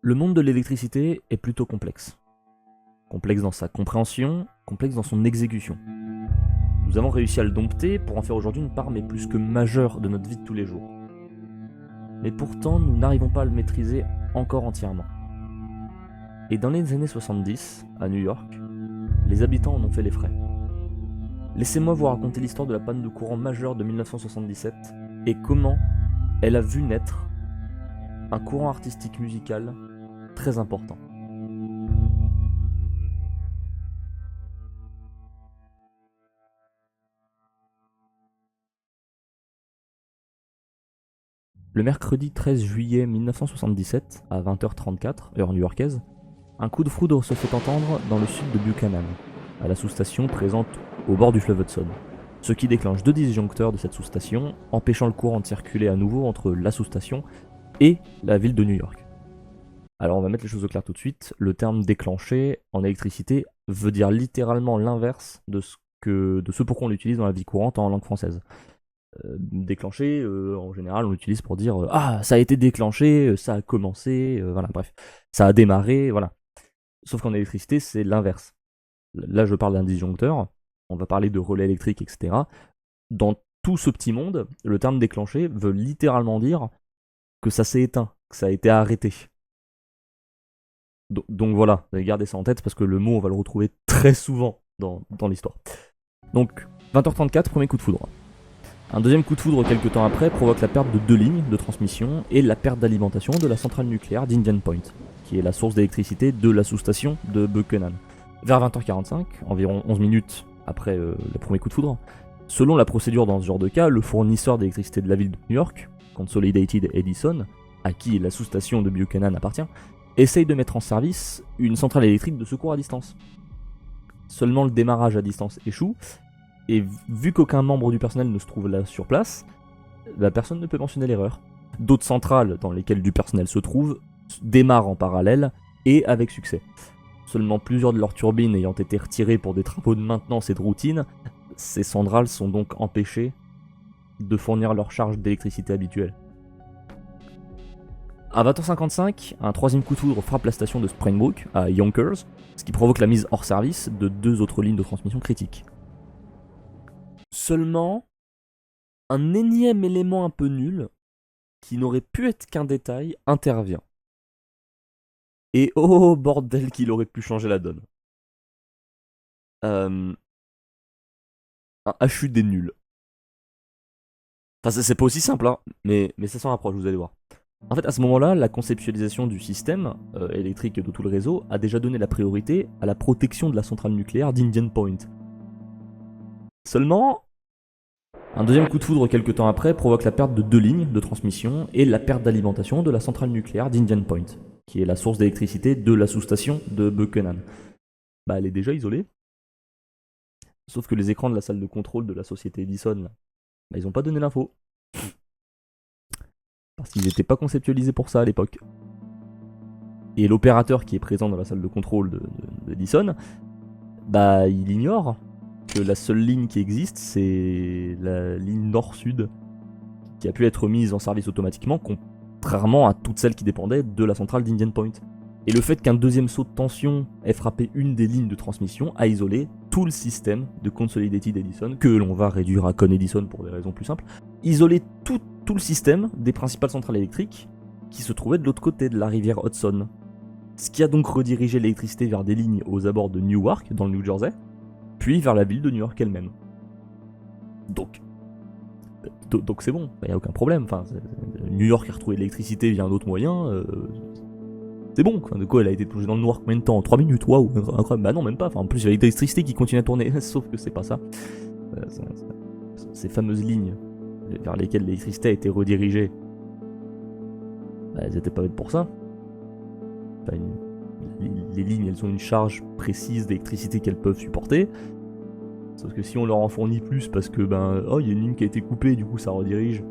Le monde de l'électricité est plutôt complexe. Complexe dans sa compréhension, complexe dans son exécution. Nous avons réussi à le dompter pour en faire aujourd'hui une part mais plus que majeure de notre vie de tous les jours. Mais pourtant, nous n'arrivons pas à le maîtriser encore entièrement. Et dans les années 70, à New York, les habitants en ont fait les frais. Laissez-moi vous raconter l'histoire de la panne de courant majeure de 1977 et comment elle a vu naître un courant artistique musical très important. Le mercredi 13 juillet 1977, à 20h34, heure new-yorkaise, un coup de foudre se fait entendre dans le sud de Buchanan, à la sous-station présente au bord du fleuve Hudson, ce qui déclenche 2 disjoncteurs de cette sous-station, empêchant le courant de circuler à nouveau entre la sous-station et la ville de New York. Alors on va mettre les choses au clair tout de suite, le terme déclenché en électricité veut dire littéralement l'inverse de ce pourquoi on l'utilise dans la vie courante en langue française. Déclenché, en général on l'utilise pour dire ah ça a été déclenché, ça a commencé, voilà bref, ça a démarré, voilà. Sauf qu'en électricité c'est l'inverse. Là je parle d'un disjoncteur, on va parler de relais électriques, etc. Dans tout ce petit monde, le terme déclenché veut littéralement dire que ça s'est éteint, que ça a été arrêté. Donc voilà, vous allez garder ça en tête parce que le mot on va le retrouver très souvent dans l'histoire. Donc 20h34, premier coup de foudre. Un deuxième coup de foudre quelques temps après provoque la perte de 2 lignes de transmission et la perte d'alimentation de la centrale nucléaire d'Indian Point, qui est la source d'électricité de la sous-station de Buchanan. Vers 20h45, environ 11 minutes après le premier coup de foudre, selon la procédure dans ce genre de cas, le fournisseur d'électricité de la ville de New York, Consolidated Edison, à qui la sous-station de Buchanan appartient, essaye de mettre en service une centrale électrique de secours à distance. Seulement le démarrage à distance échoue, et vu qu'aucun membre du personnel ne se trouve là sur place, personne ne peut mentionner l'erreur. D'autres centrales dans lesquelles du personnel se trouve démarrent en parallèle et avec succès. Seulement plusieurs de leurs turbines ayant été retirées pour des travaux de maintenance et de routine, ces centrales sont donc empêchées de fournir leur charge d'électricité habituelle. À 20h55, un troisième coup de foudre frappe la station de Springbrook, à Yonkers, ce qui provoque la mise hors service de 2 autres lignes de transmission critiques. Seulement, un énième élément un peu nul, qui n'aurait pu être qu'un détail, intervient. Et oh bordel qu'il aurait pu changer la donne. Un HUD nul. Enfin c'est pas aussi simple, hein, mais ça s'en rapproche, vous allez voir. En fait, à ce moment-là, la conceptualisation du système électrique de tout le réseau a déjà donné la priorité à la protection de la centrale nucléaire d'Indian Point. Seulement, un deuxième coup de foudre quelques temps après provoque la perte de 2 lignes de transmission et la perte d'alimentation de la centrale nucléaire d'Indian Point, qui est la source d'électricité de la sous-station de Buchanan. Elle est déjà isolée. Sauf que les écrans de la salle de contrôle de la société Edison, ils ont pas donné l'info. Parce qu'ils n'étaient pas conceptualisés pour ça à l'époque. Et l'opérateur qui est présent dans la salle de contrôle d'Edison, il ignore que la seule ligne qui existe, c'est la ligne nord-sud, qui a pu être mise en service automatiquement, contrairement à toutes celles qui dépendaient de la centrale d'Indian Point. Et le fait qu'un deuxième saut de tension ait frappé une des lignes de transmission a isolé tout le système de Consolidated Edison, que l'on va réduire à Con Edison pour des raisons plus simples, isoler tout le système des principales centrales électriques qui se trouvaient de l'autre côté de la rivière Hudson. Ce qui a donc redirigé l'électricité vers des lignes aux abords de Newark, dans le New Jersey, puis vers la ville de New York elle-même. Donc c'est bon, il n'y a aucun problème. Enfin, New York a retrouvé l'électricité via un autre moyen, c'est bon. De quoi elle a été plongée dans le noir combien de temps? 3 minutes, waouh, incroyable. Non, même pas. En plus, il y a l'électricité qui continue à tourner, sauf que c'est pas ça. Ces fameuses lignes vers lesquelles l'électricité a été redirigée, elles étaient pas faites pour ça. Enfin, les lignes, elles ont une charge précise d'électricité qu'elles peuvent supporter. Sauf que si on leur en fournit plus parce que il y a une ligne qui a été coupée, du coup ça redirige,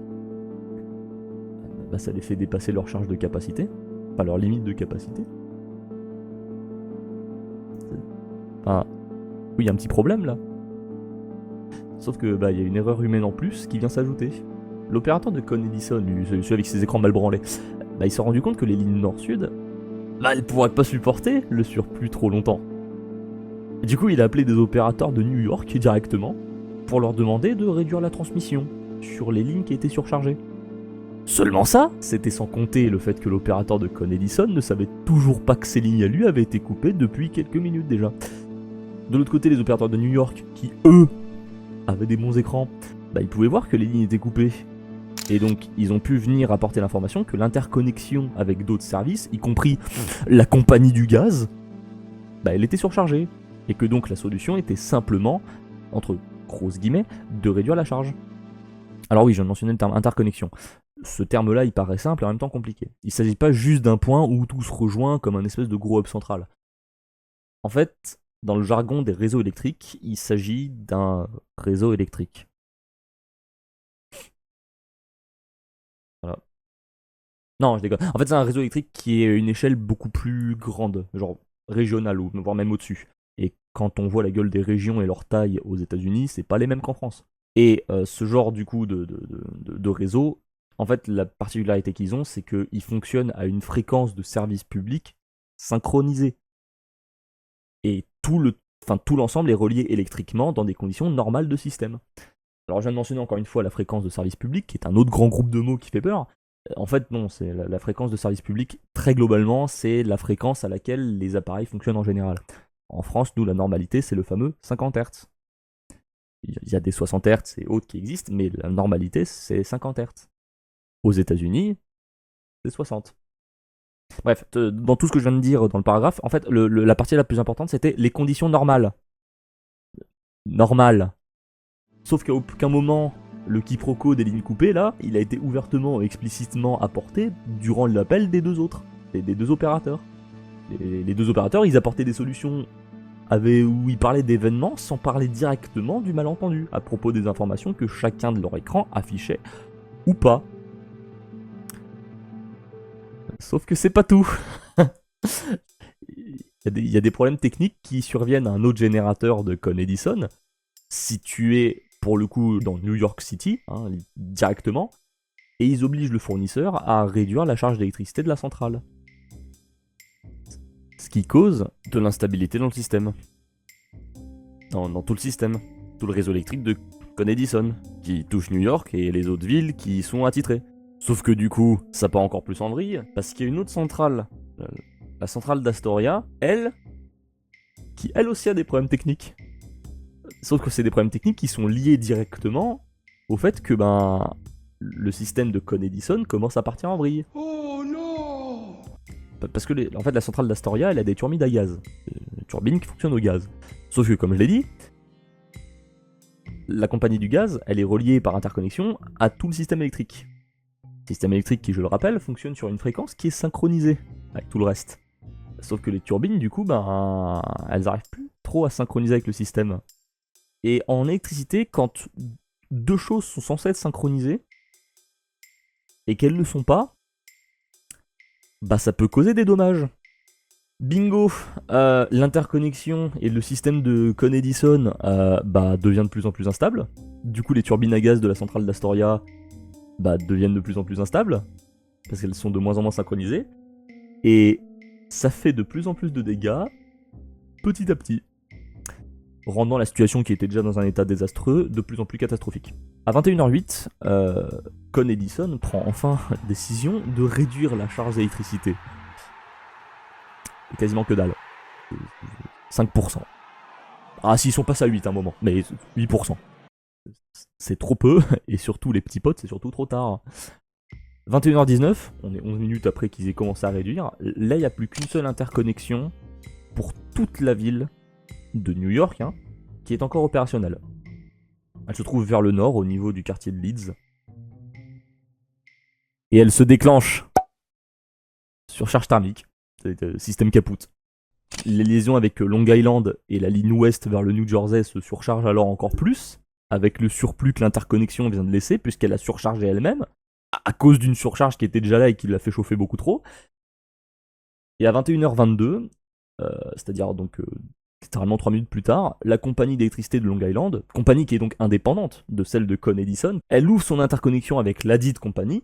ça les fait dépasser leur charge de capacité, enfin leur limite de capacité. Enfin, oui, il y a un petit problème là. Sauf que il y a une erreur humaine en plus qui vient s'ajouter. L'opérateur de Con Edison, celui avec ses écrans mal branlés, il s'est rendu compte que les lignes nord-sud, bah, elle pourrait pas supporter le surplus trop longtemps. Et du coup, il a appelé des opérateurs de New York directement pour leur demander de réduire la transmission sur les lignes qui étaient surchargées. Seulement ça, c'était sans compter le fait que l'opérateur de Con Edison ne savait toujours pas que ces lignes à lui avaient été coupées depuis quelques minutes déjà. De l'autre côté, les opérateurs de New York, qui eux avaient des bons écrans, bah, ils pouvaient voir que les lignes étaient coupées. Et donc, ils ont pu venir apporter l'information que l'interconnexion avec d'autres services, y compris la compagnie du gaz, bah, elle était surchargée. Et que donc la solution était simplement, entre grosses guillemets, de réduire la charge. Alors oui, je viens de mentionner le terme interconnexion. Ce terme-là, il paraît simple et en même temps compliqué. Il ne s'agit pas juste d'un point où tout se rejoint comme un espèce de gros hub central. En fait, dans le jargon des réseaux électriques, il s'agit d'un réseau électrique. Voilà. Non, je déconne. En fait, c'est un réseau électrique qui est à une échelle beaucoup plus grande, genre régionale, ou voire même au-dessus. Et quand on voit la gueule des régions et leur taille aux États-Unis, c'est pas les mêmes qu'en France. Et ce genre du coup de réseau, en fait, la particularité qu'ils ont, c'est qu'ils fonctionnent à une fréquence de service public synchronisée. Et tout l'ensemble est relié électriquement dans des conditions normales de système. Alors je viens de mentionner encore une fois la fréquence de service public, qui est un autre grand groupe de mots qui fait peur. En fait, non, c'est la fréquence de service public, très globalement, c'est la fréquence à laquelle les appareils fonctionnent en général. En France, nous, la normalité, c'est le fameux 50 Hz. Il y a des 60 Hz et autres qui existent, mais la normalité, c'est 50 Hz. Aux États-Unis, c'est 60. Bref, dans tout ce que je viens de dire dans le paragraphe, en fait, la partie la plus importante, c'était les conditions normales. Normales. Sauf qu'à aucun moment, le quiproquo des lignes coupées, là, il a été ouvertement et explicitement apporté durant l'appel des deux autres, des deux opérateurs. Les deux opérateurs, ils apportaient des solutions où ils parlaient d'événements sans parler directement du malentendu, à propos des informations que chacun de leur écran affichait ou pas. Sauf que c'est pas tout. Il y a des problèmes techniques qui surviennent à un autre générateur de Con Edison, situé pour le coup dans New York City, directement, et ils obligent le fournisseur à réduire la charge d'électricité de la centrale. Ce qui cause de l'instabilité dans le système. Dans tout le système. Tout le réseau électrique de Con Edison, qui touche New York et les autres villes qui y sont attitrées. Sauf que du coup, ça part encore plus en vrille, parce qu'il y a une autre centrale, la centrale d'Astoria, qui elle aussi a des problèmes techniques. Sauf que c'est des problèmes techniques qui sont liés directement au fait que le système de Con Edison commence à partir en vrille. Oh non! Parce que en fait, la centrale d'Astoria, elle a des turbines à gaz. Des turbines qui fonctionnent au gaz. Sauf que, comme je l'ai dit, la compagnie du gaz, elle est reliée par interconnexion à tout le système électrique. Le système électrique qui, je le rappelle, fonctionne sur une fréquence qui est synchronisée avec tout le reste. Sauf que les turbines, du coup, elles n'arrivent plus trop à synchroniser avec le système. Et en électricité, quand deux choses sont censées être synchronisées, et qu'elles ne sont pas, ça peut causer des dommages. Bingo, l'interconnexion et le système de Con Edison devient de plus en plus instable. Du coup, les turbines à gaz de la centrale d'Astoria deviennent de plus en plus instables, parce qu'elles sont de moins en moins synchronisées. Et ça fait de plus en plus de dégâts, petit à petit, rendant la situation qui était déjà dans un état désastreux de plus en plus catastrophique. À 21h08, Con Edison prend enfin la décision de réduire la charge d'électricité. Quasiment que dalle. 5%. Ah, s'ils sont passés à 8 à un moment, mais 8%. C'est trop peu, et surtout les petits potes, c'est surtout trop tard. 21h19, on est 11 minutes après qu'ils aient commencé à réduire. Là, il n'y a plus qu'une seule interconnexion pour toute la ville de New York, qui est encore opérationnelle. Elle se trouve vers le nord, au niveau du quartier de Leeds. Et elle se déclenche sur charge thermique. C'est système caput. Les liaisons avec Long Island et la ligne ouest vers le New Jersey se surchargent alors encore plus, avec le surplus que l'interconnexion vient de laisser, puisqu'elle a surchargé elle-même, à cause d'une surcharge qui était déjà là et qui l'a fait chauffer beaucoup trop. Et à 21h22, c'est-à-dire donc littéralement 3 minutes plus tard, la compagnie d'électricité de Long Island, compagnie qui est donc indépendante de celle de Con Edison, elle ouvre son interconnexion avec ladite compagnie,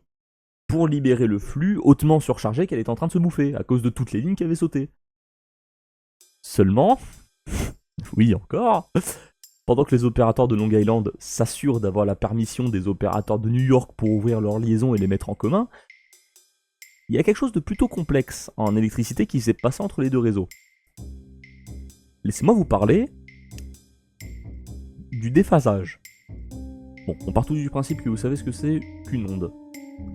pour libérer le flux hautement surchargé qu'elle est en train de se bouffer, à cause de toutes les lignes qui avaient sauté. Seulement, oui encore, pendant que les opérateurs de Long Island s'assurent d'avoir la permission des opérateurs de New York pour ouvrir leurs liaisons et les mettre en commun, il y a quelque chose de plutôt complexe en électricité qui s'est passé entre les deux réseaux. Laissez-moi vous parler du déphasage. Bon, on part tous du principe que vous savez ce que c'est qu'une onde.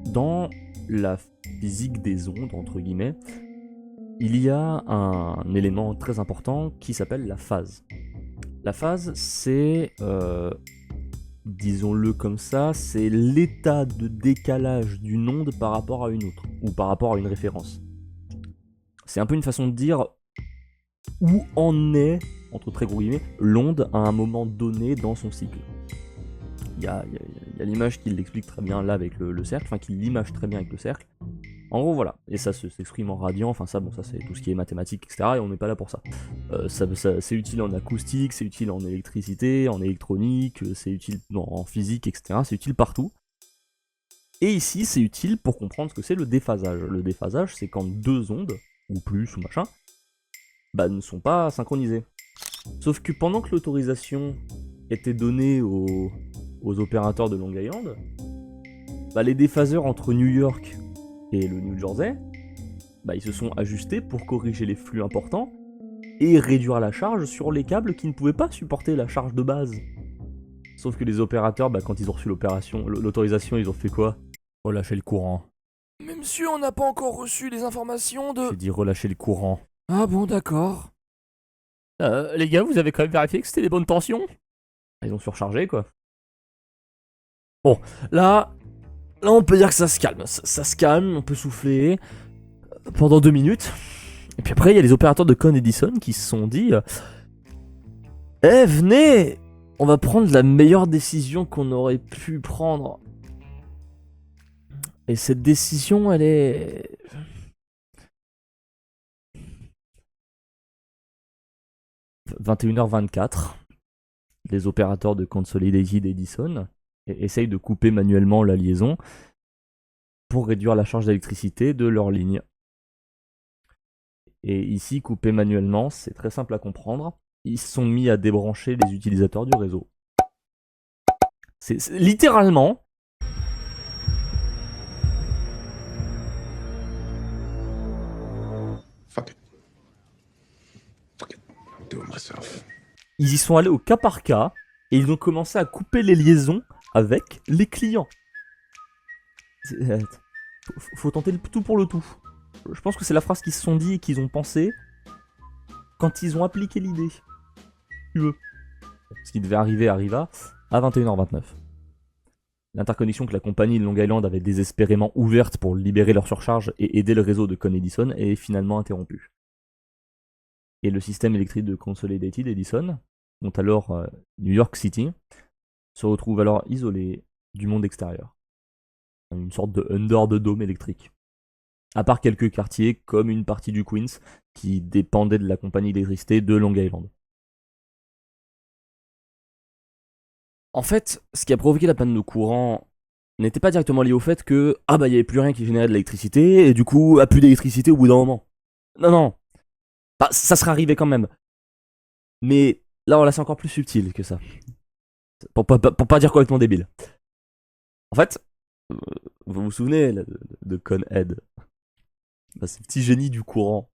Dans la physique des ondes, entre guillemets, il y a un élément très important qui s'appelle la phase. La phase, c'est, disons-le comme ça, c'est l'état de décalage d'une onde par rapport à une autre, ou par rapport à une référence. C'est un peu une façon de dire où en est, entre très gros guillemets, l'onde à un moment donné dans son cycle. Il y a l'image qui l'explique très bien là avec le cercle, enfin qui l'image très bien avec le cercle. En gros voilà, et ça s'exprime en radian, enfin ça, bon, ça c'est tout ce qui est mathématiques, etc. Et on n'est pas là pour ça. C'est utile en acoustique, c'est utile en électricité, en électronique, c'est utile en physique, etc. C'est utile partout. Et ici, c'est utile pour comprendre ce que c'est le déphasage. Le déphasage, c'est quand deux ondes, ou plus, ou machin, bah, ne sont pas synchronisées. Sauf que pendant que l'autorisation était donnée aux opérateurs de Long Island, bah, les déphaseurs entre New York et le New Jersey, bah, ils se sont ajustés pour corriger les flux importants et réduire la charge sur les câbles qui ne pouvaient pas supporter la charge de base. Sauf que les opérateurs, bah, quand ils ont reçu l'autorisation, ils ont fait quoi? Relâcher le courant. Mais monsieur, on n'a pas encore reçu les informations de... J'ai dit relâcher le courant. Ah bon, d'accord. Les gars, vous avez quand même vérifié que c'était les bonnes tensions? Ils ont surchargé, quoi. Bon, là, on peut dire que ça se calme. Ça se calme, on peut souffler pendant 2 minutes. Et puis après, il y a les opérateurs de Con Edison qui se sont dit venez, on va prendre la meilleure décision qu'on aurait pu prendre. Et cette décision, elle est... « 21h24 ». Les opérateurs de Consolidated Edison essayent de couper manuellement la liaison pour réduire la charge d'électricité de leur ligne. Et ici, couper manuellement, c'est très simple à comprendre. Ils se sont mis à débrancher les utilisateurs du réseau. C'est littéralement... Fuck it. I'm doing myself. Ils y sont allés au cas par cas et ils ont commencé à couper les liaisons avec les clients. Faut tenter le tout pour le tout. Je pense que c'est la phrase qu'ils se sont dit et qu'ils ont pensé quand ils ont appliqué l'idée. Tu veux. Ce qui devait arriver arriva à 21h29. L'interconnexion que la compagnie de Long Island avait désespérément ouverte pour libérer leur surcharge et aider le réseau de Con Edison est finalement interrompue. Et le système électrique de Consolidated Edison, dont alors New York City, se retrouve alors isolé du monde extérieur. Une sorte de under de dôme électrique. À part quelques quartiers, comme une partie du Queens, qui dépendait de la compagnie d'électricité de Long Island. En fait, ce qui a provoqué la panne de courant n'était pas directement lié au fait que il n'y avait plus rien qui générait de l'électricité, et du coup, plus d'électricité au bout d'un moment. Non. Bah, ça serait arrivé quand même. Mais là, c'est encore plus subtil que ça. Pour pas dire complètement débile. En fait, vous vous souvenez là, de Conhead, bah, ces petits génies du courant,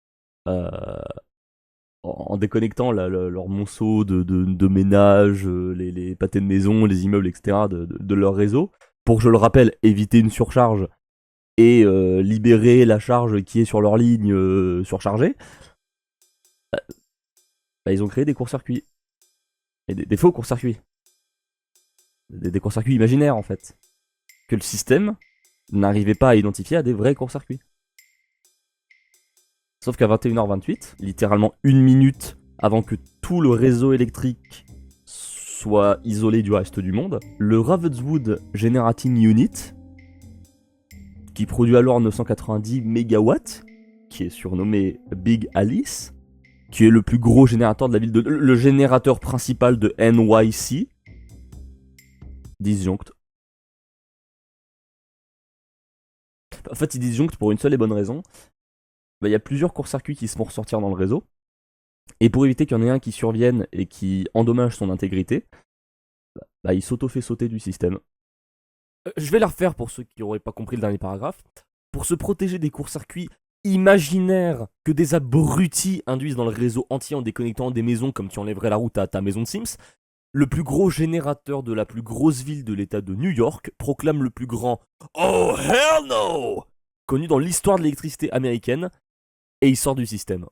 en déconnectant leur monceau de ménage, les pâtés de maison, les immeubles, etc. de leur réseau, pour, je le rappelle, éviter une surcharge et libérer la charge qui est sur leur ligne surchargée, bah, ils ont créé des courts-circuits. Et des faux courts-circuits. Des courts-circuits imaginaires, en fait. Que le système n'arrivait pas à identifier à des vrais courts-circuits. Sauf qu'à 21h28, littéralement 1 minute avant que tout le réseau électrique soit isolé du reste du monde, le Ravenswood Generating Unit, qui produit alors 990 MW, qui est surnommé Big Alice, qui est le plus gros générateur de la ville de... le générateur principal de NYC, disjoncte. En fait, ils disjonctent pour une seule et bonne raison. Il y a plusieurs courts-circuits qui se font ressortir dans le réseau. Et pour éviter qu'il y en ait un qui survienne et qui endommage son intégrité, il s'auto-fait sauter du système. Je vais la refaire pour ceux qui n'auraient pas compris le dernier paragraphe. Pour se protéger des courts-circuits imaginaires que des abrutis induisent dans le réseau entier en déconnectant des maisons comme tu enlèverais la route à ta maison de Sims, le plus gros générateur de la plus grosse ville de l'état de New York proclame le plus grand "Oh hell no!" connu dans l'histoire de l'électricité américaine, et il sort du système.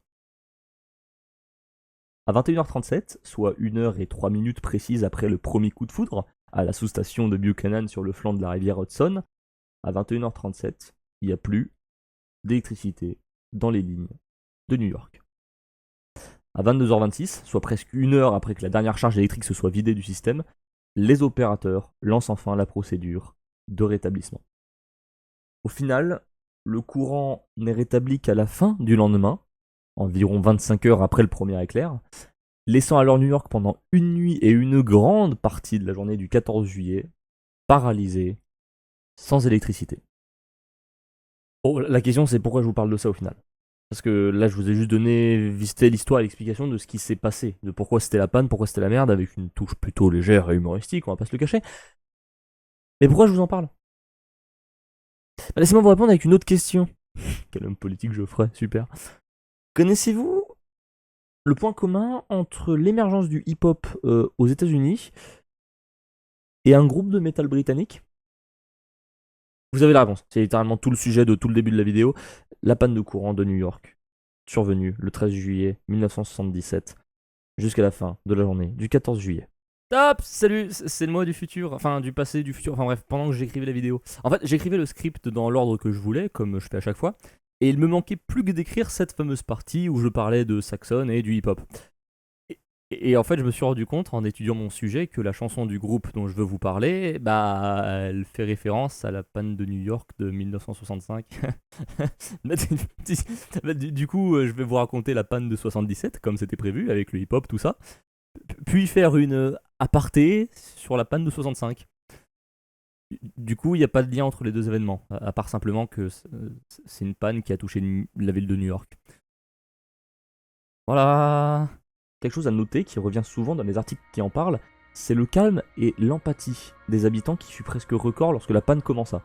À 21h37, soit 1h03 précises après le premier coup de foudre, à la sous-station de Buchanan sur le flanc de la rivière Hudson, à 21h37, il n'y a plus d'électricité dans les lignes de New York. À 22h26, soit presque 1 heure après que la dernière charge électrique se soit vidée du système, les opérateurs lancent enfin la procédure de rétablissement. Au final, le courant n'est rétabli qu'à la fin du lendemain, environ 25 heures après le premier éclair, laissant alors New York pendant une nuit et une grande partie de la journée du 14 juillet paralysée, sans électricité. Bon, la question c'est pourquoi je vous parle de ça au final. Parce que là je vous ai juste donné vite fait l'histoire et l'explication de ce qui s'est passé, de pourquoi c'était la panne, pourquoi c'était la merde, avec une touche plutôt légère et humoristique, on va pas se le cacher. Mais pourquoi je vous en parle? Laissez-moi vous répondre avec une autre question. Quel homme politique je ferais, super. Connaissez-vous le point commun entre l'émergence du hip-hop aux États-Unis et un groupe de métal britannique? Vous avez la réponse. C'est littéralement tout le sujet de tout le début de la vidéo. La panne de courant de New York, survenue le 13 juillet 1977, jusqu'à la fin de la journée du 14 juillet. Top, salut, c'est le moi du futur, enfin du passé, du futur, enfin bref, pendant que j'écrivais la vidéo. En fait, j'écrivais le script dans l'ordre que je voulais, comme je fais à chaque fois, et il me manquait plus que d'écrire cette fameuse partie où je parlais de Saxon et du hip-hop. Et en fait, je me suis rendu compte en étudiant mon sujet que la chanson du groupe dont je veux vous parler, elle fait référence à la panne de New York de 1965. Du coup, je vais vous raconter la panne de 77, comme c'était prévu, avec le hip-hop, tout ça. Puis faire une aparté sur la panne de 65. Du coup, il n'y a pas de lien entre les deux événements, à part simplement que c'est une panne qui a touché la ville de New York. Voilà. Quelque chose à noter qui revient souvent dans les articles qui en parlent, c'est le calme et l'empathie des habitants qui fut presque record lorsque la panne commença.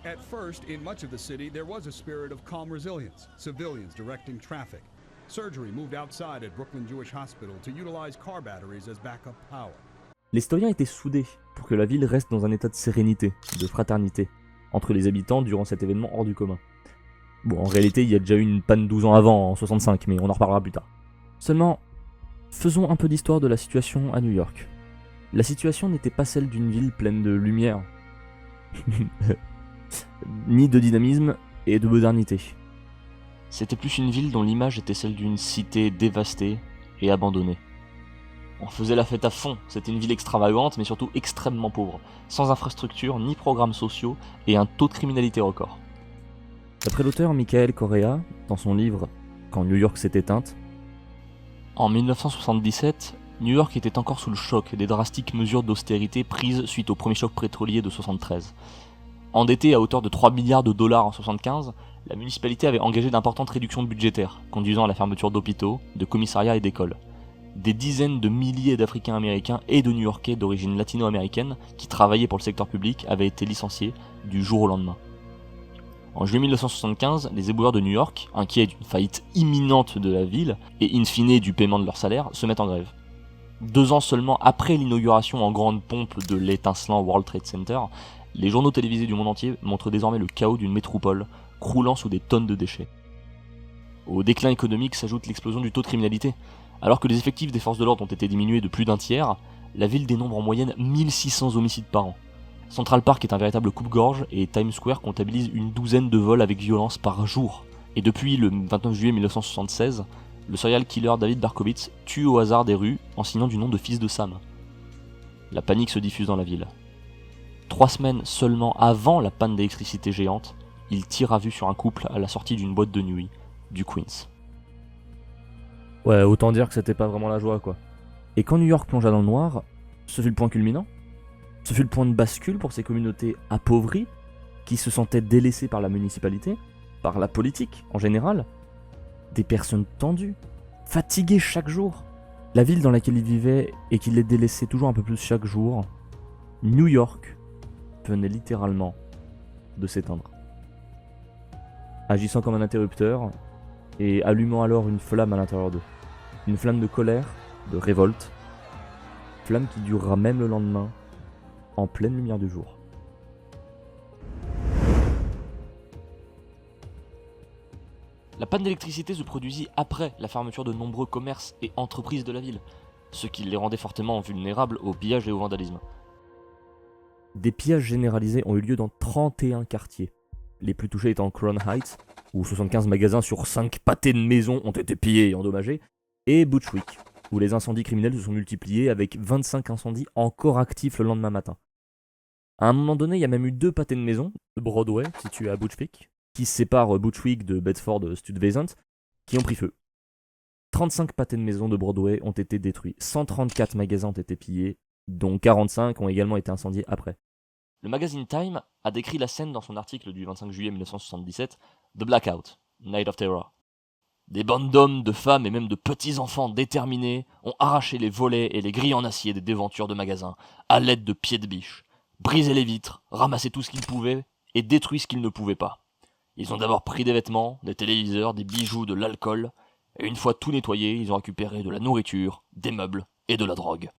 At first, in much of the city, there was a spirit of calm resilience, civilians directing traffic. Surgery moved outside at Brooklyn Jewish Hospital to utilize car batteries as backup power. Les citoyens étaient soudés pour que la ville reste dans un état de sérénité, de fraternité, entre les habitants durant cet événement hors du commun. Bon, en réalité, il y a déjà eu une panne 12 ans avant, en 65, mais on en reparlera plus tard. Seulement, faisons un peu d'histoire de la situation à New York. La situation n'était pas celle d'une ville pleine de lumière, ni de dynamisme et de modernité. C'était plus une ville dont l'image était celle d'une cité dévastée et abandonnée. On faisait la fête à fond, c'était une ville extravagante mais surtout extrêmement pauvre, sans infrastructure ni programmes sociaux et un taux de criminalité record. D'après l'auteur Michael Correa, dans son livre « Quand New York s'est éteinte », en 1977, New York était encore sous le choc des drastiques mesures d'austérité prises suite au premier choc pétrolier de 1973. Endettée à hauteur de 3 milliards de dollars en 1975, la municipalité avait engagé d'importantes réductions budgétaires, conduisant à la fermeture d'hôpitaux, de commissariats et d'écoles. Des dizaines de milliers d'Africains américains et de New-Yorkais d'origine latino-américaine qui travaillaient pour le secteur public avaient été licenciés du jour au lendemain. En juillet 1975, les éboueurs de New York, inquiets d'une faillite imminente de la ville et in fine du paiement de leur salaire, se mettent en grève. 2 ans seulement après l'inauguration en grande pompe de l'étincelant World Trade Center, les journaux télévisés du monde entier montrent désormais le chaos d'une métropole croulant sous des tonnes de déchets. Au déclin économique s'ajoute l'explosion du taux de criminalité. Alors que les effectifs des forces de l'ordre ont été diminués de plus d'un tiers, la ville dénombre en moyenne 1600 homicides par an. Central Park est un véritable coupe-gorge et Times Square comptabilise une douzaine de vols avec violence par jour. Et depuis le 29 juillet 1976, le serial killer David Berkowitz tue au hasard des rues en signant du nom de fils de Sam. La panique se diffuse dans la ville. 3 semaines seulement avant la panne d'électricité géante, il tire à vue sur un couple à la sortie d'une boîte de nuit du Queens. Ouais, autant dire que c'était pas vraiment la joie, quoi. Et quand New York plongea dans le noir, ce fut le point culminant. Ce fut le point de bascule pour ces communautés appauvries, qui se sentaient délaissés par la municipalité, par la politique en général, des personnes tendues, fatiguées chaque jour. La ville dans laquelle ils vivaient et qui les délaissait toujours un peu plus chaque jour, New York, venait littéralement de s'éteindre. Agissant comme un interrupteur et allumant alors une flamme à l'intérieur d'eux. Une flamme de colère, de révolte, flamme qui durera même le lendemain, en pleine lumière du jour. La panne d'électricité se produisit après la fermeture de nombreux commerces et entreprises de la ville, ce qui les rendait fortement vulnérables au pillage et au vandalisme. Des pillages généralisés ont eu lieu dans 31 quartiers, les plus touchés étant Crown Heights, où 75 magasins sur 5 pâtés de maisons ont été pillés et endommagés, et Bushwick, où les incendies criminels se sont multipliés avec 25 incendies encore actifs le lendemain matin. À un moment donné, il y a même eu 2 pâtés de maisons, de Broadway, situés à Bushwick, qui séparent Bushwick de Bedford-Stuyvesant, qui ont pris feu. 35 pâtés de maisons de Broadway ont été détruits, 134 magasins ont été pillés, dont 45 ont également été incendiés après. Le magazine Time a décrit la scène dans son article du 25 juillet 1977, The Blackout, Night of Terror. Des bandes d'hommes, de femmes et même de petits enfants déterminés ont arraché les volets et les grilles en acier des devantures de magasins à l'aide de pieds de biche, brisé les vitres, ramassé tout ce qu'ils pouvaient et détruit ce qu'ils ne pouvaient pas. Ils ont d'abord pris des vêtements, des téléviseurs, des bijoux, de l'alcool, et une fois tout nettoyé, ils ont récupéré de la nourriture, des meubles et de la drogue.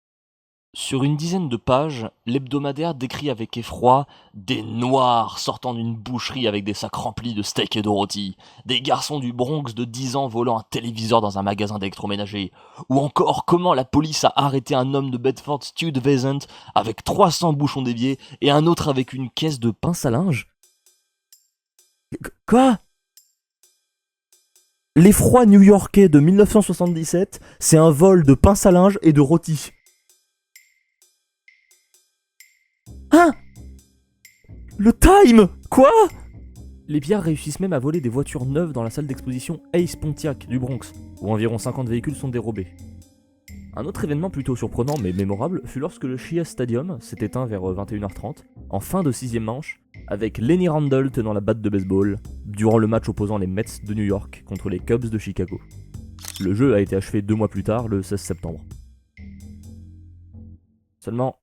Sur une dizaine de pages, l'hebdomadaire décrit avec effroi des noirs sortant d'une boucherie avec des sacs remplis de steaks et de rôtis, des garçons du Bronx de 10 ans volant un téléviseur dans un magasin d'électroménager, ou encore comment la police a arrêté un homme de Bedford-Stuyvesant avec 300 bouchons d'évier et un autre avec une caisse de Pince à linge ? Quoi ? L'effroi new-yorkais de 1977, c'est un vol de pince à linge et de rôtis. Hein ? Le Time ? Quoi ? Les pillards réussissent même à voler des voitures neuves dans la salle d'exposition Ace Pontiac du Bronx, où environ 50 véhicules sont dérobés. Un autre événement plutôt surprenant mais mémorable fut lorsque le Shea Stadium s'est éteint vers 21h30, en fin de 6ème manche, avec Lenny Randle tenant la batte de baseball, durant le match opposant les Mets de New York contre les Cubs de Chicago. Le jeu a été achevé 2 mois plus tard, le 16 septembre. Seulement,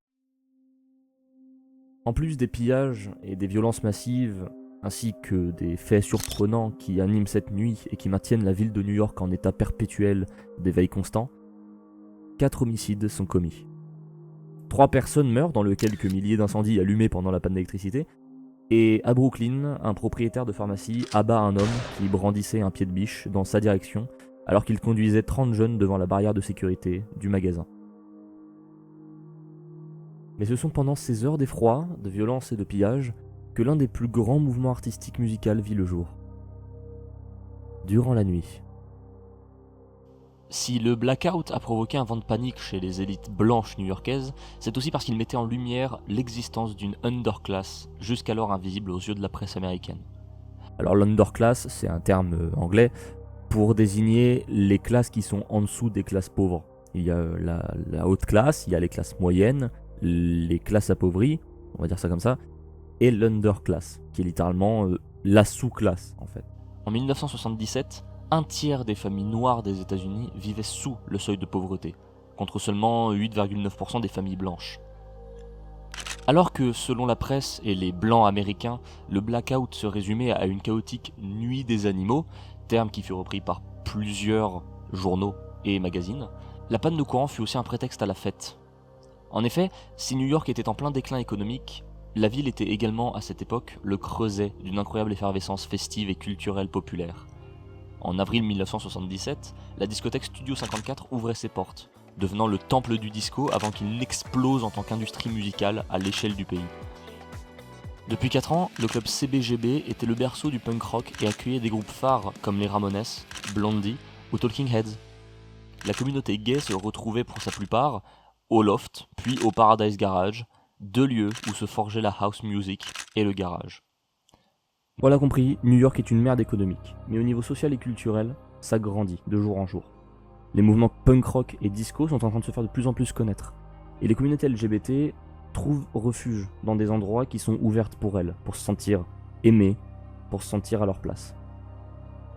en plus des pillages et des violences massives, ainsi que des faits surprenants qui animent cette nuit et qui maintiennent la ville de New York en état perpétuel d'éveil constant, 4 homicides sont commis. 3 personnes meurent dans le quelques milliers d'incendies allumés pendant la panne d'électricité, et à Brooklyn, un propriétaire de pharmacie abat un homme qui brandissait un pied de biche dans sa direction alors qu'il conduisait 30 jeunes devant la barrière de sécurité du magasin. Mais ce sont pendant ces heures d'effroi, de violence et de pillage que l'un des plus grands mouvements artistiques musicaux vit le jour. Durant la nuit. Si le blackout a provoqué un vent de panique chez les élites blanches new-yorkaises, c'est aussi parce qu'il mettait en lumière l'existence d'une underclass jusqu'alors invisible aux yeux de la presse américaine. Alors l'underclass, c'est un terme anglais pour désigner les classes qui sont en dessous des classes pauvres. Il y a la haute classe, il y a les classes moyennes, les classes appauvries, on va dire ça comme ça, et l'underclass, qui est littéralement la sous-classe en fait. En 1977, un tiers des familles noires des États-Unis vivaient sous le seuil de pauvreté, contre seulement 8,9% des familles blanches. Alors que, selon la presse et les blancs américains, le blackout se résumait à une chaotique nuit des animaux, terme qui fut repris par plusieurs journaux et magazines, la panne de courant fut aussi un prétexte à la fête. En effet, si New York était en plein déclin économique, la ville était également à cette époque le creuset d'une incroyable effervescence festive et culturelle populaire. En avril 1977, la discothèque Studio 54 ouvrait ses portes, devenant le temple du disco avant qu'il n'explose en tant qu'industrie musicale à l'échelle du pays. Depuis 4 ans, le club CBGB était le berceau du punk rock et accueillait des groupes phares comme les Ramones, Blondie ou Talking Heads. La communauté gay se retrouvait pour sa plupart au Loft, puis au Paradise Garage, 2 lieux où se forgeait la house music et le garage. On l'a compris, New York est une merde économique, mais au niveau social et culturel, ça grandit de jour en jour. Les mouvements punk rock et disco sont en train de se faire de plus en plus connaître, et les communautés LGBT trouvent refuge dans des endroits qui sont ouverts pour elles, pour se sentir aimées, pour se sentir à leur place.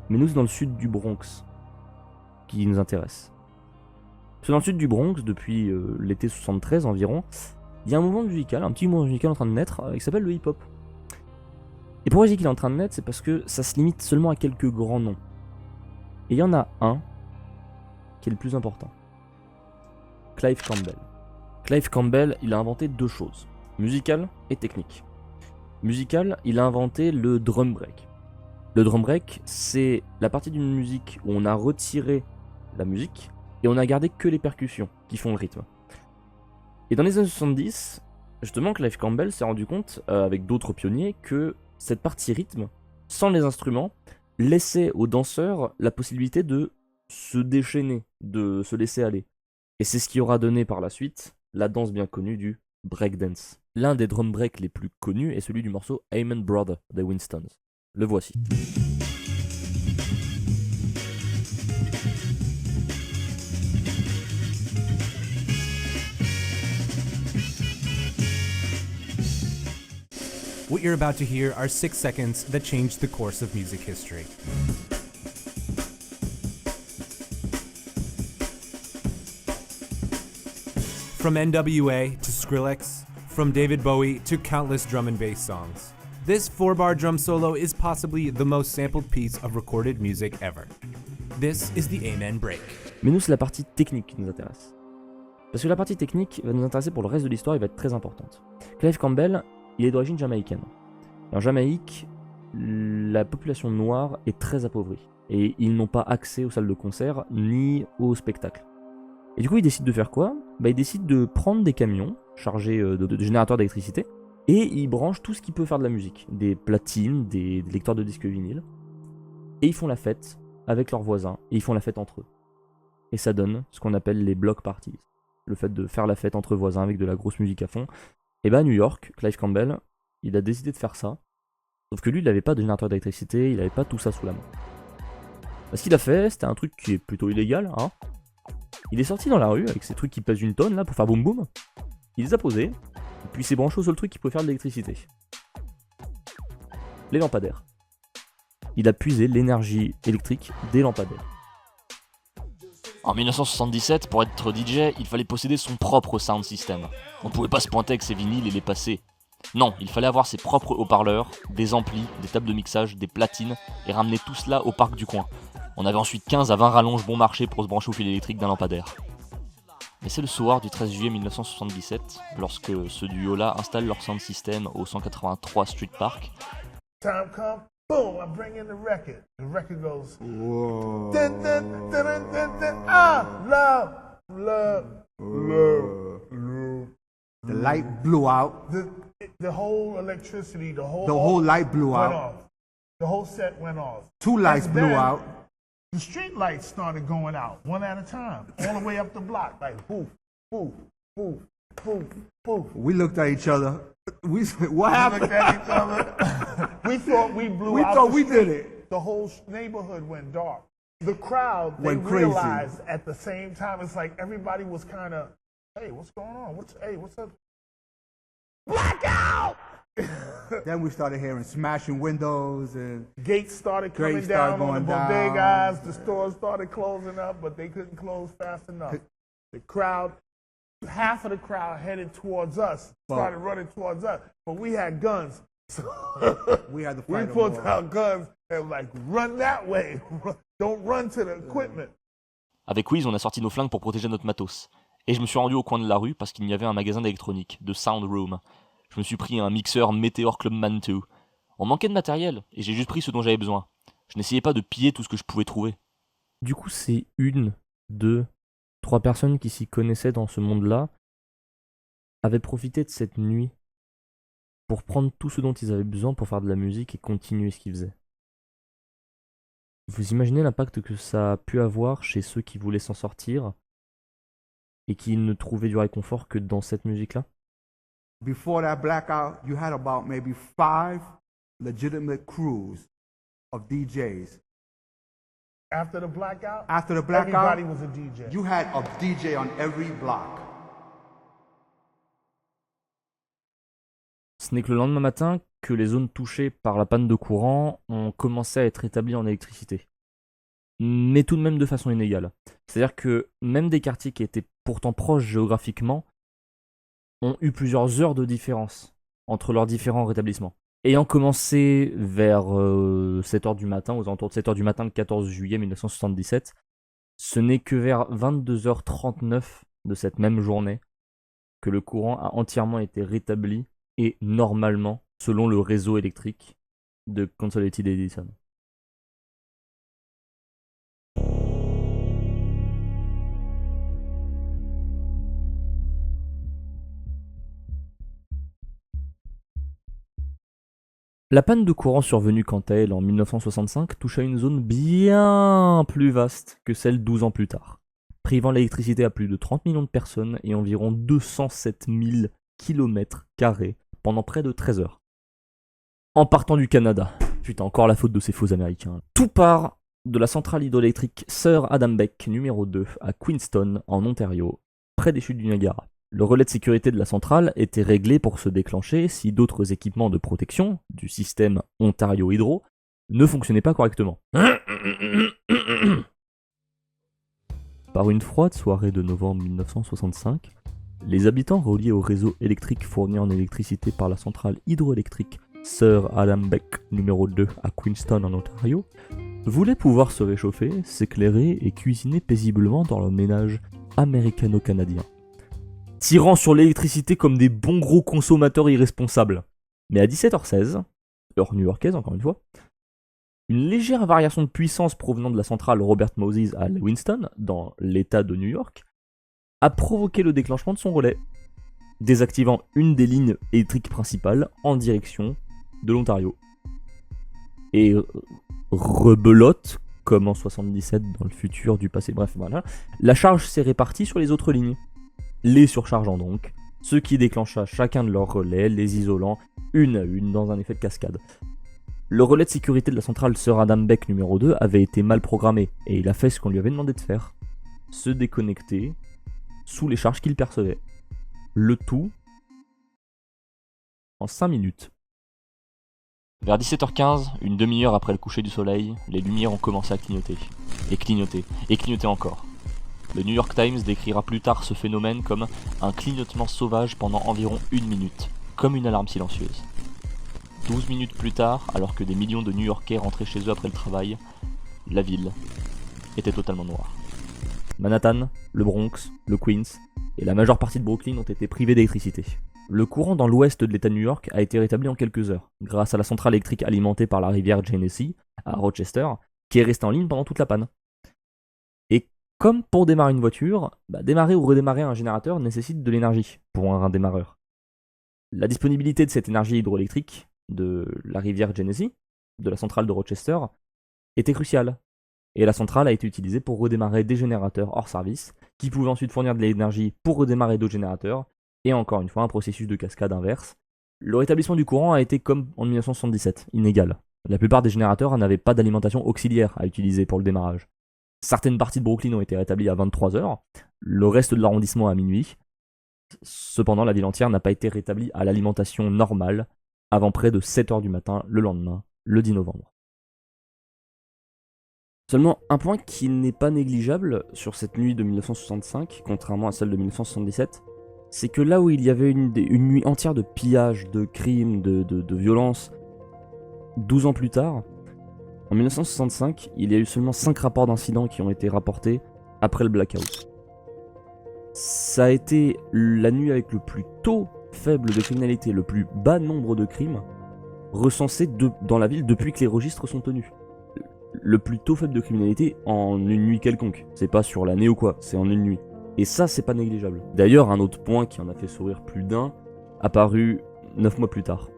Mais nous, c'est dans le sud du Bronx qui nous intéresse. Parce que dans le sud du Bronx, depuis l'été 73 environ, il y a un mouvement musical, un petit mouvement musical en train de naître, qui s'appelle le hip-hop. Et pourquoi je dis qu'il est en train de naître, c'est parce que ça se limite seulement à quelques grands noms. Et il y en a un qui est le plus important. Clive Campbell. Clive Campbell, il a inventé deux choses, musical et technique. Musical, il a inventé le drum break. Le drum break, c'est la partie d'une musique où on a retiré la musique et on a gardé que les percussions qui font le rythme. Et dans les années 70, justement, Clive Campbell s'est rendu compte, avec d'autres pionniers, que cette partie rythme, sans les instruments, laissait aux danseurs la possibilité de se déchaîner, de se laisser aller. Et c'est ce qui aura donné par la suite la danse bien connue du breakdance. L'un des drum breaks les plus connus est celui du morceau Amen Brother des Winstons. Le voici. What you're about to hear are 6 seconds that changed the course of music history. From NWA to Skrillex, from David Bowie to countless drum and bass songs. This 4-bar drum solo is possibly the most sampled piece of recorded music ever. This is the Amen Break. Mais nous, c'est la partie technique qui nous intéresse. Parce que la partie technique va nous intéresser pour le reste de l'histoire, il va être très importante. Clive Campbell, il est d'origine jamaïcaine. En Jamaïque, la population noire est très appauvrie. Et ils n'ont pas accès aux salles de concert ni aux spectacles. Et du coup, ils décident de faire quoi ? Ils décident de prendre des camions chargés de générateurs d'électricité et ils branchent tout ce qui peut faire de la musique. Des platines, des lecteurs de disques vinyles. Et ils font la fête avec leurs voisins et ils font la fête entre eux. Et ça donne ce qu'on appelle les block parties. Le fait de faire la fête entre voisins avec de la grosse musique à fond. Et à New York, Clive Campbell, il a décidé de faire ça. Sauf que lui, il n'avait pas de générateur d'électricité, il n'avait pas tout ça sous la main. Ce qu'il a fait, c'était un truc qui est plutôt illégal, hein. Il est sorti dans la rue avec ces trucs qui pèsent une tonne là pour faire boum boum. Il les a posés, et puis il s'est branché au seul truc qui pouvait faire de l'électricité. Les lampadaires. Il a puisé l'énergie électrique des lampadaires. En 1977, pour être DJ, il fallait posséder son propre sound system. On ne pouvait pas se pointer avec ses vinyles et les passer. Non, il fallait avoir ses propres haut-parleurs, des amplis, des tables de mixage, des platines, et ramener tout cela au parc du coin. On avait ensuite 15 à 20 rallonges bon marché pour se brancher au fil électrique d'un lampadaire. Mais c'est le soir du 13 juillet 1977, lorsque ce duo-là installe leur sound system au 183 Street Park. Time come, boom, I bring in the record. The record goes, Whoa. dun, dun, dun, dun, dun, dun, ah, love, love, love, love. The light blew out. The whole electricity, the whole light blew went out. off. The whole set went off. 2 lights And blew then out. The street lights started going out one at a time, all the way up the block, like poof, poof, poof, poof, poof. We looked at each other. We said, "What We happened?" looked at each other. We thought we blew We out thought the we street. did it. The whole neighborhood went dark. The crowd, they Went crazy. realized at the same time, it's like everybody was kind of, hey, what's going on? What's up? Blackout! Then we started hearing smashing windows and Gates started coming Gates started down on the going down. bodegas. The stores started closing up, but they couldn't close fast enough. The crowd, half of the crowd headed towards us, started running towards us, but we had guns. So we had to we fight them pulled all. out guns and like, run that way. Don't run to the equipment. Avec Wiz, on a sorti nos flingues pour protéger notre matos. Et je me suis rendu au coin de la rue parce qu'il y avait un magasin d'électronique, de Sound Room. Je me suis pris un mixeur Meteor Clubman 2. On manquait de matériel, et j'ai juste pris ce dont j'avais besoin. Je n'essayais pas de piller tout ce que je pouvais trouver. Du coup, c'est 1, 2, 3 personnes qui s'y connaissaient dans ce monde-là avaient profité de cette nuit pour prendre tout ce dont ils avaient besoin pour faire de la musique et continuer ce qu'ils faisaient. Vous imaginez l'impact que ça a pu avoir chez ceux qui voulaient s'en sortir et qui ne trouvaient du réconfort que dans cette musique-là? Before that blackout, you had about maybe 5 legitimate crews of DJs. After the blackout, After the blackout, everybody was a DJ. you had a DJ on every block. Ce n'est que le lendemain matin que les zones touchées par la panne de courant ont commencé à être établies en électricité. Mais tout de même de façon inégale. C'est-à-dire que même des quartiers qui étaient pourtant proches géographiquement ont eu plusieurs heures de différence entre leurs différents rétablissements. Ayant commencé vers 7h du matin, aux alentours de 7h du matin le 14 juillet 1977, ce n'est que vers 22h39 de cette même journée que le courant a entièrement été rétabli et normalement selon le réseau électrique de Consolidated Edison. La panne de courant survenue quant à elle en 1965 toucha une zone bien plus vaste que celle 12 ans plus tard, privant l'électricité à plus de 30 millions de personnes et environ 207 000 km² pendant près de 13 heures. En partant du Canada, putain encore la faute de ces faux américains, tout part de la centrale hydroélectrique Sir Adam Beck numéro 2 à Queenston en Ontario, près des chutes du Niagara. Le relais de sécurité de la centrale était réglé pour se déclencher si d'autres équipements de protection du système Ontario Hydro ne fonctionnaient pas correctement. Par une froide soirée de novembre 1965, les habitants reliés au réseau électrique fourni en électricité par la centrale hydroélectrique Sir Adam Beck numéro 2 à Queenston en Ontario voulaient pouvoir se réchauffer, s'éclairer et cuisiner paisiblement dans leur ménage américano-canadien, tirant sur l'électricité comme des bons gros consommateurs irresponsables. Mais à 17h16, heure new-yorkaise encore une fois, une légère variation de puissance provenant de la centrale Robert Moses à Lewiston, dans l'état de New York, a provoqué le déclenchement de son relais, désactivant une des lignes électriques principales en direction de l'Ontario. Et rebelote, comme en 77 dans le futur du passé, bref, voilà, la charge s'est répartie sur les autres lignes, les surchargeant donc, ce qui déclencha chacun de leurs relais, les isolant une à une dans un effet de cascade. Le relais de sécurité de la centrale Sir Adam Beck numéro 2 avait été mal programmé, et il a fait ce qu'on lui avait demandé de faire, se déconnecter sous les charges qu'il percevait. Le tout en 5 minutes. Vers 17h15, une demi-heure après le coucher du soleil, les lumières ont commencé à clignoter. Et clignoter. Et clignoter encore. Le New York Times décrira plus tard ce phénomène comme un clignotement sauvage pendant environ 1 minute, comme une alarme silencieuse. 12 minutes plus tard, alors que des millions de New-Yorkais rentraient chez eux après le travail, la ville était totalement noire. Manhattan, le Bronx, le Queens et la majeure partie de Brooklyn ont été privés d'électricité. Le courant dans l'ouest de l'État de New York a été rétabli en quelques heures, grâce à la centrale électrique alimentée par la rivière Genesee, à Rochester, qui est restée en ligne pendant toute la panne. Et comme pour démarrer une voiture, démarrer ou redémarrer un générateur nécessite de l'énergie pour un démarreur. La disponibilité de cette énergie hydroélectrique de la rivière Genesee, de la centrale de Rochester, était cruciale. Et la centrale a été utilisée pour redémarrer des générateurs hors service, qui pouvaient ensuite fournir de l'énergie pour redémarrer d'autres générateurs, et encore une fois un processus de cascade inverse. Le rétablissement du courant a été comme en 1977, inégal. La plupart des générateurs n'avaient pas d'alimentation auxiliaire à utiliser pour le démarrage. Certaines parties de Brooklyn ont été rétablies à 23h, le reste de l'arrondissement à minuit. Cependant, la ville entière n'a pas été rétablie à l'alimentation normale avant près de 7h du matin le lendemain, le 10 novembre. Seulement, un point qui n'est pas négligeable sur cette nuit de 1965, contrairement à celle de 1977, c'est que là où il y avait une nuit entière de pillage, de crimes, de violence, 12 ans plus tard, en 1965, il y a eu seulement 5 rapports d'incidents qui ont été rapportés après le blackout. Ça a été la nuit avec le plus taux faible de criminalité, le plus bas nombre de crimes recensés dans la ville depuis que les registres sont tenus. Le plus taux faible de criminalité en une nuit quelconque. C'est pas sur l'année ou quoi, c'est en une nuit. Et ça, c'est pas négligeable. D'ailleurs, un autre point qui en a fait sourire plus d'un, apparu 9 mois plus tard.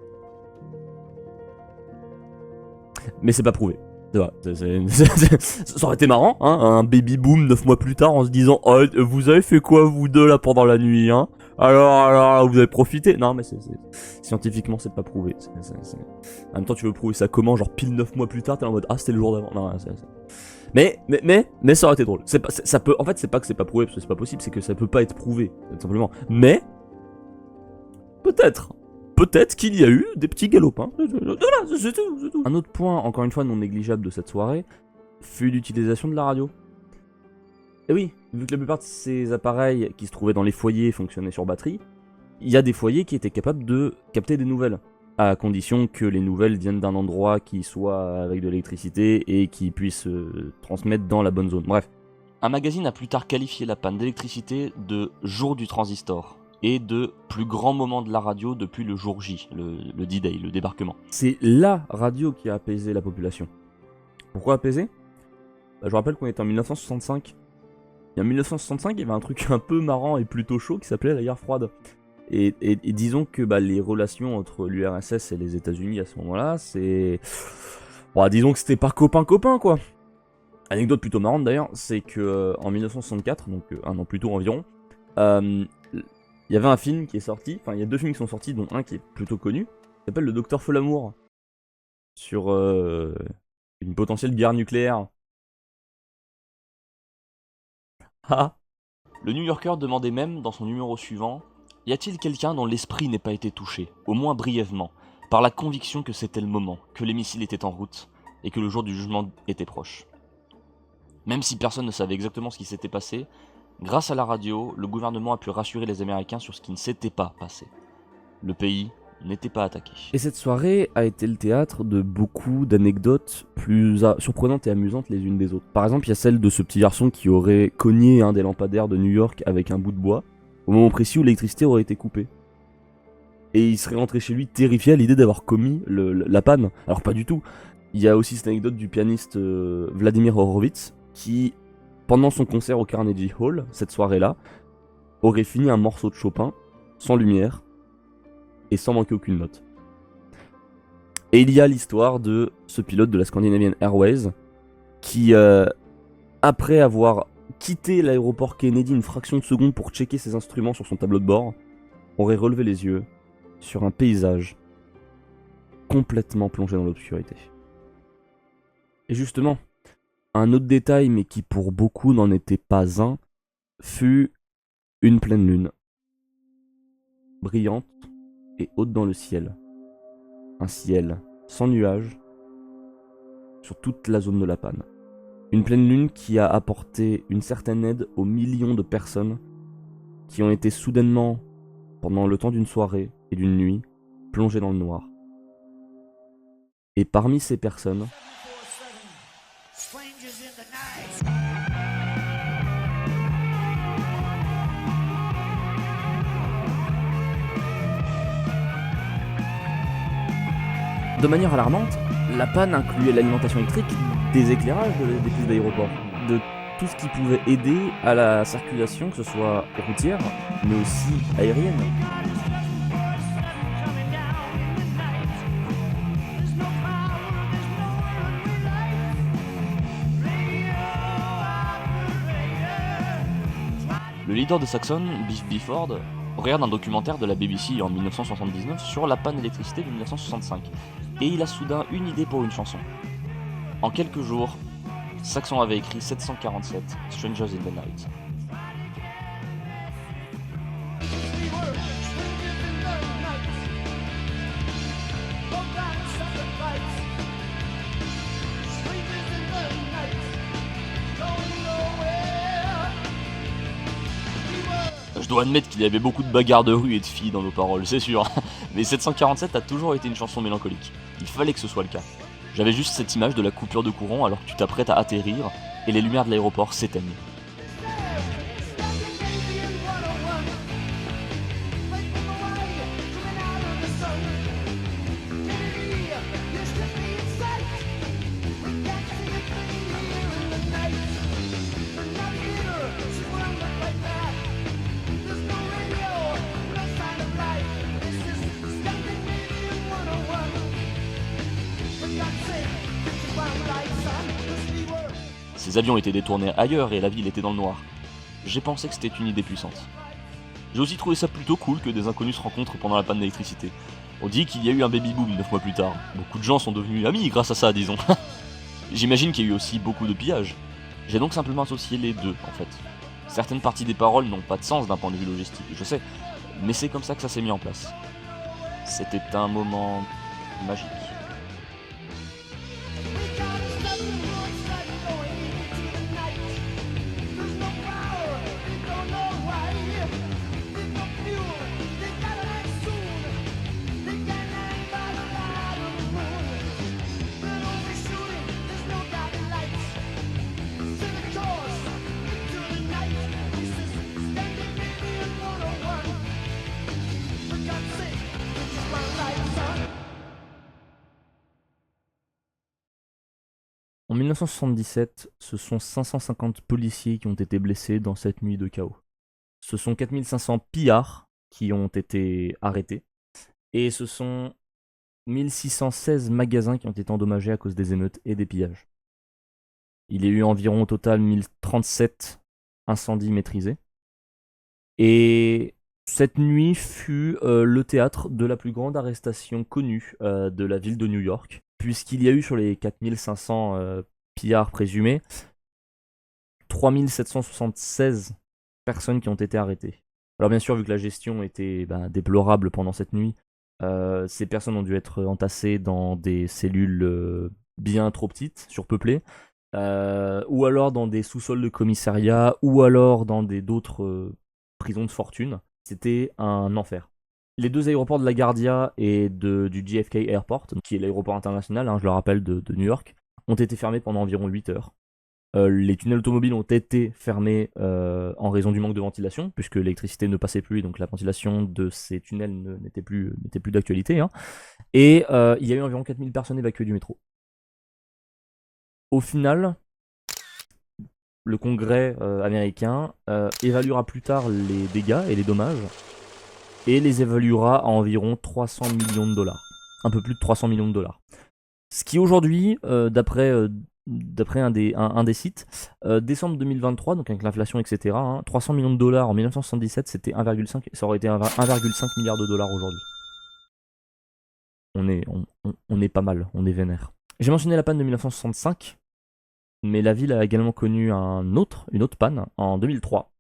Mais c'est pas prouvé. Ça aurait été marrant, hein, un baby boom 9 mois plus tard en se disant « Oh, vous avez fait quoi vous deux là pendant la nuit, hein ? Alors, vous avez profité ?» Non, mais scientifiquement, c'est pas prouvé. En même temps, tu veux prouver ça comment ? Genre pile 9 mois plus tard, t'es en mode « Ah, c'était le jour d'avant. » Non, mais ça aurait été drôle. Ça peut, en fait, c'est pas que c'est pas prouvé parce que c'est pas possible, c'est que ça peut pas être prouvé, tout simplement. Mais, peut-être. peut-être qu'il y a eu des petits galopins. Voilà, c'est tout. Un autre point, encore une fois non négligeable de cette soirée, fut l'utilisation de la radio. Et oui, vu que la plupart de ces appareils qui se trouvaient dans les foyers fonctionnaient sur batterie, il y a des foyers qui étaient capables de capter des nouvelles, à condition que les nouvelles viennent d'un endroit qui soit avec de l'électricité et qui puisse transmettre dans la bonne zone. Bref. Un magazine a plus tard qualifié la panne d'électricité de jour du transistor et de plus grand moment de la radio depuis le jour J, le D-Day, le débarquement. C'est la radio qui a apaisé la population. Pourquoi apaisé ? Je vous rappelle qu'on était en 1965. Et en 1965, il y avait un truc un peu marrant et plutôt chaud qui s'appelait la guerre froide. Et disons que les relations entre l'URSS et les États-Unis à ce moment-là, c'est... Bon, disons que c'était pas copain-copain, quoi. Anecdote plutôt marrante d'ailleurs, c'est que en 1964, donc un an plus tôt environ, il y avait un film qui est sorti, enfin il y a deux films qui sont sortis, dont un qui est plutôt connu, qui s'appelle Le Docteur Folamour, sur une potentielle guerre nucléaire. Ah. Le New Yorker demandait même, dans son numéro suivant, « Y a-t-il quelqu'un dont l'esprit n'ait pas été touché, au moins brièvement, par la conviction que c'était le moment, que les missiles étaient en route, et que le jour du jugement était proche ?» Même si personne ne savait exactement ce qui s'était passé, grâce à la radio, le gouvernement a pu rassurer les Américains sur ce qui ne s'était pas passé. Le pays n'était pas attaqué. Et cette soirée a été le théâtre de beaucoup d'anecdotes plus surprenantes et amusantes les unes des autres. Par exemple, il y a celle de ce petit garçon qui aurait cogné un des lampadaires de New York avec un bout de bois, au moment précis où l'électricité aurait été coupée. Et il serait rentré chez lui terrifié à l'idée d'avoir commis la panne. Alors pas du tout. Il y a aussi cette anecdote du pianiste Vladimir Horowitz, qui, pendant son concert au Carnegie Hall, cette soirée-là, aurait fini un morceau de Chopin, sans lumière, et sans manquer aucune note. Et il y a l'histoire de ce pilote de la Scandinavian Airways, qui, après avoir quitté l'aéroport Kennedy une fraction de seconde pour checker ses instruments sur son tableau de bord, aurait relevé les yeux sur un paysage complètement plongé dans l'obscurité. Et justement, un autre détail, mais qui pour beaucoup n'en était pas un, fut une pleine lune, brillante et haute dans le ciel. Un ciel sans nuages sur toute la zone de la panne. Une pleine lune qui a apporté une certaine aide aux millions de personnes qui ont été soudainement, pendant le temps d'une soirée et d'une nuit, plongées dans le noir. Et parmi ces personnes, de manière alarmante, la panne incluait l'alimentation électrique, des éclairages des pistes d'aéroport, de tout ce qui pouvait aider à la circulation, que ce soit routière, mais aussi aérienne. Le leader de Saxon, Biff Bifford, regarde un documentaire de la BBC en 1979 sur la panne d'électricité de 1965, et il a soudain une idée pour une chanson. En quelques jours, Saxon avait écrit 747 Strangers in the Night. Je dois admettre qu'il y avait beaucoup de bagarres de rue et de filles dans nos paroles, c'est sûr. Mais 747 a toujours été une chanson mélancolique. Il fallait que ce soit le cas. J'avais juste cette image de la coupure de courant alors que tu t'apprêtes à atterrir et les lumières de l'aéroport s'éteignent. Ces avions étaient détournés ailleurs et la ville était dans le noir. J'ai pensé que c'était une idée puissante. J'ai aussi trouvé ça plutôt cool que des inconnus se rencontrent pendant la panne d'électricité. On dit qu'il y a eu un baby-boom 9 mois plus tard. Beaucoup de gens sont devenus amis grâce à ça, disons. J'imagine qu'il y a eu aussi beaucoup de pillages. J'ai donc simplement associé les deux, en fait. Certaines parties des paroles n'ont pas de sens d'un point de vue logistique, je sais, mais c'est comme ça que ça s'est mis en place. C'était un moment magique. En 1977, ce sont 550 policiers qui ont été blessés dans cette nuit de chaos. Ce sont 4500 pillards qui ont été arrêtés. Et ce sont 1616 magasins qui ont été endommagés à cause des émeutes et des pillages. Il y a eu environ au total 1037 incendies maîtrisés. Et cette nuit fut le théâtre de la plus grande arrestation connue de la ville de New York, puisqu'il y a eu sur les 4500 pillards présumés, 3776 personnes qui ont été arrêtées. Alors bien sûr, vu que la gestion était déplorable pendant cette nuit, ces personnes ont dû être entassées dans des cellules bien trop petites, surpeuplées, ou alors dans des sous-sols de commissariat, ou alors dans d'autres prisons de fortune. C'était un enfer. Les deux aéroports de LaGuardia et du JFK Airport, qui est l'aéroport international, je le rappelle, de New York, ont été fermés pendant environ 8 heures. Les tunnels automobiles ont été fermés en raison du manque de ventilation, puisque l'électricité ne passait plus, donc la ventilation de ces tunnels n'était plus d'actualité. Et il y a eu environ 4000 personnes évacuées du métro. Au final, le Congrès américain évaluera plus tard les dégâts et les dommages, et les évaluera à environ 300 millions de dollars. Un peu plus de 300 millions de dollars. Ce qui aujourd'hui, d'après un des sites, décembre 2023, donc avec l'inflation, etc., 300 millions de dollars en 1977, c'était 1,5, ça aurait été 1,5 milliard de dollars aujourd'hui. On est pas mal, on est vénère. J'ai mentionné la panne de 1965, mais la ville a également connu une autre panne en 2003,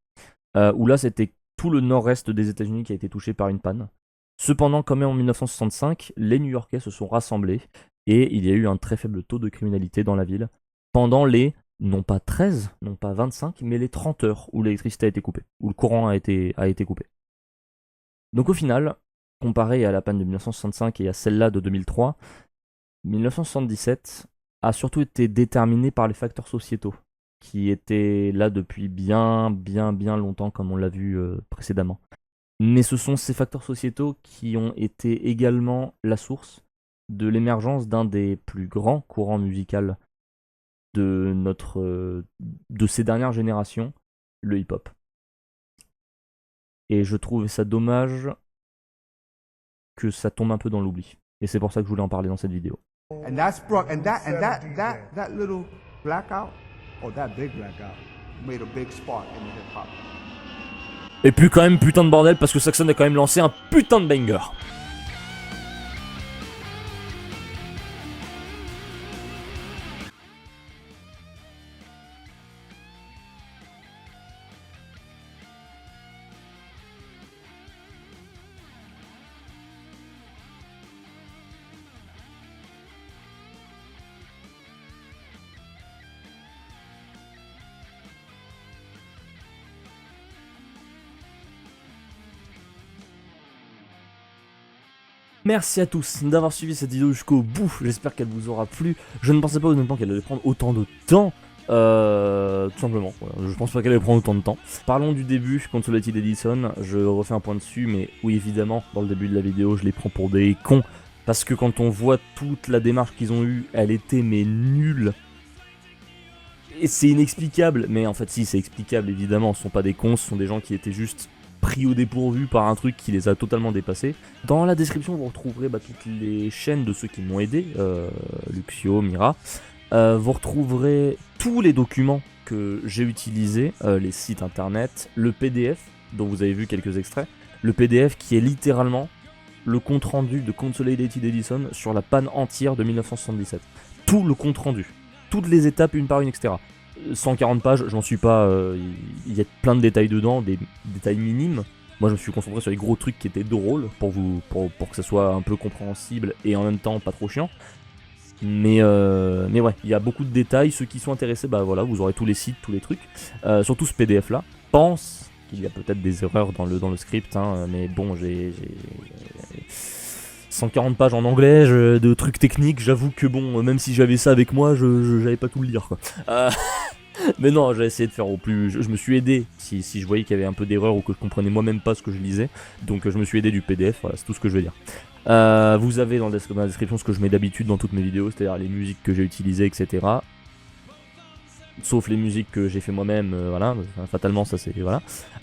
où là c'était tout le nord-est des États-Unis qui a été touché par une panne. Cependant, quand même en 1965, les New-Yorkais se sont rassemblés et il y a eu un très faible taux de criminalité dans la ville pendant les, non pas 13, non pas 25, mais les 30 heures où l'électricité a été coupée, où le courant a été coupé. Donc au final, comparé à la panne de 1965 et à celle-là de 2003, 1977 a surtout été déterminé par les facteurs sociétaux, qui étaient là depuis bien longtemps, comme on l'a vu précédemment. Mais ce sont ces facteurs sociétaux qui ont été également la source de l'émergence d'un des plus grands courants musicaux de ces dernières générations, le hip-hop. Et je trouve ça dommage que ça tombe un peu dans l'oubli. Et c'est pour ça que je voulais en parler dans cette vidéo. And that little blackout, or that big blackout, made a big spark in the hip hop. Et puis quand même putain de bordel parce que Saxon a quand même lancé un putain de banger. Merci à tous d'avoir suivi cette vidéo jusqu'au bout, j'espère qu'elle vous aura plu. Je ne pensais pas honnêtement qu'elle allait prendre autant de temps, tout simplement, voilà. Je pense pas qu'elle allait prendre autant de temps. Parlons du début, Consolidated Edison, je refais un point dessus, mais oui évidemment, dans le début de la vidéo, je les prends pour des cons, parce que quand on voit toute la démarche qu'ils ont eue, elle était mais nulle. Et c'est inexplicable, mais en fait si, c'est explicable évidemment, ce sont pas des cons, ce sont des gens qui étaient juste pris au dépourvu par un truc qui les a totalement dépassés. Dans la description, vous retrouverez toutes les chaînes de ceux qui m'ont aidé, Luxio, Mira. Vous retrouverez tous les documents que j'ai utilisés, les sites internet, le PDF, dont vous avez vu quelques extraits, le PDF qui est littéralement le compte-rendu de Consolidated Edison sur la panne entière de 1977. Tout le compte-rendu, toutes les étapes une par une, etc. 140 pages, j'en suis pas, il y a plein de détails dedans, des détails minimes, Moi je me suis concentré sur les gros trucs qui étaient drôles pour que ça soit un peu compréhensible et en même temps pas trop chiant. Mais ouais, il y a beaucoup de détails. Ceux qui sont intéressés, bah voilà, vous aurez tous les sites, tous les trucs. Surtout ce PDF là. Je pense qu'il y a peut-être des erreurs dans le script, hein, mais bon, j'ai 140 pages en anglais, de trucs techniques. J'avoue que bon, même si j'avais ça avec moi, j'avais pas tout le lire quoi. Mais non, j'ai essayé de faire au plus. Je me suis aidé si je voyais qu'il y avait un peu d'erreur ou que je comprenais moi-même pas ce que je lisais. Donc je me suis aidé du PDF, voilà, c'est tout ce que je veux dire. Vous avez dans la description ce que je mets d'habitude dans toutes mes vidéos, c'est-à-dire les musiques que j'ai utilisées, etc. Sauf les musiques que j'ai fait moi-même, voilà, fatalement ça c'est. Voilà.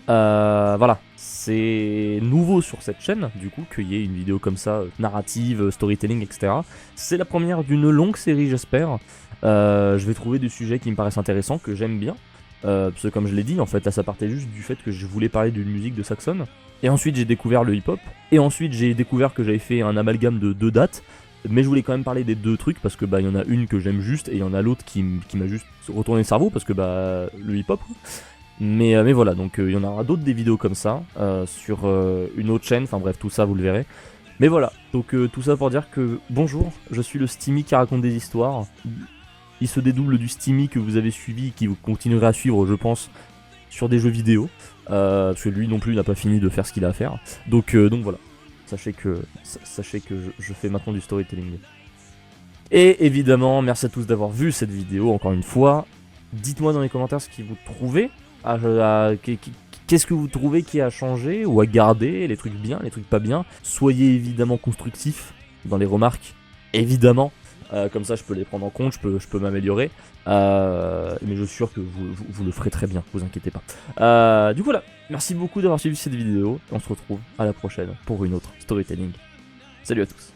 Voilà, c'est nouveau sur cette chaîne, du coup, qu'il y ait une vidéo comme ça, narrative, storytelling, etc. C'est la première d'une longue série, j'espère. Je vais trouver des sujets qui me paraissent intéressants, que j'aime bien. Parce que comme je l'ai dit, en fait, là ça partait juste du fait que je voulais parler d'une musique de Saxon. Et ensuite j'ai découvert le hip-hop. Et ensuite j'ai découvert que j'avais fait un amalgame de 2 dates. Mais je voulais quand même parler des 2 trucs parce que bah il y en a une que j'aime juste et il y en a l'autre qui m'a juste retourné le cerveau parce que bah le hip-hop. Mais voilà, donc il y en aura d'autres des vidéos comme ça sur une autre chaîne. Enfin bref, tout ça vous le verrez. Mais voilà, donc tout ça pour dire que bonjour, je suis le Steamy qui raconte des histoires. Il se dédouble du Steamy que vous avez suivi et qui vous continuerez à suivre, je pense, sur des jeux vidéo. Parce que lui non plus n'a pas fini de faire ce qu'il a à faire. Donc voilà. Sachez que je fais maintenant du storytelling. Et évidemment, merci à tous d'avoir vu cette vidéo encore une fois. Dites-moi dans les commentaires ce que vous trouvez. Qu'est-ce que vous trouvez qui a changé ou à garder, les trucs bien, les trucs pas bien. Soyez évidemment constructifs dans les remarques, évidemment. Comme ça je peux les prendre en compte, je peux m'améliorer. Mais je suis sûr que vous le ferez très bien, vous inquiétez pas. Du coup voilà, merci beaucoup d'avoir suivi cette vidéo. On se retrouve à la prochaine pour une autre storytelling. Salut à tous.